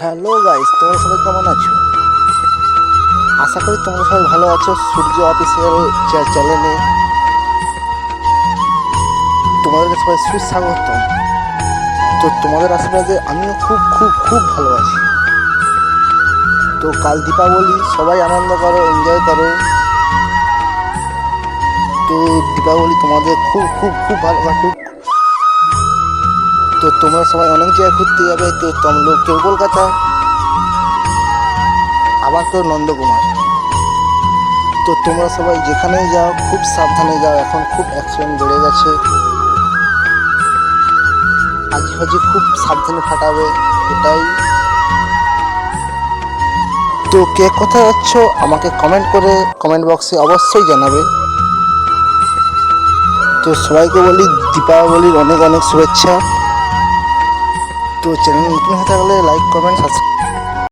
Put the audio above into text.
Hello guys, তোমরা সবাই কেমন আছো? আশা করি তোমরা সবাই ভালো আছো। সূর্য অফিসিয়াল চ্যানেলে তোমাদেরকে সবাই সুস্বাগতম। তো তোমাদের আশীর্বাদে আমিও খুব খুব খুব ভালো আছি। তো কাল দীপাবলি, সবাই আনন্দ করো, এনজয় করো। তো দীপাবলি তোমাদের খুব খুব খুব ভালো কাটুক। তো তোমরা সবাই অনেক জায়গায় ঘুরতে যাবে। তো তোমরা কেউ কলকাতা, আবার কেউ নন্দকুমার। তো তোমরা সবাই যেখানেই যাও খুব সাবধানে যাও, এখন খুব অ্যাক্সিডেন্ট বেড়ে গেছে। আজে খুব সাবধানে ফাটাবে, এটাই। তো কে কোথায় যাচ্ছ আমাকে কমেন্ট করে কমেন্ট বক্সে অবশ্যই জানাবে। তো সবাইকে বলি দীপাবলির অনেক অনেক শুভেচ্ছা। তো চ্যানেল নতুন হয়ে থাকলে লাইক কমেন্ট সাবস্ক্রাইব।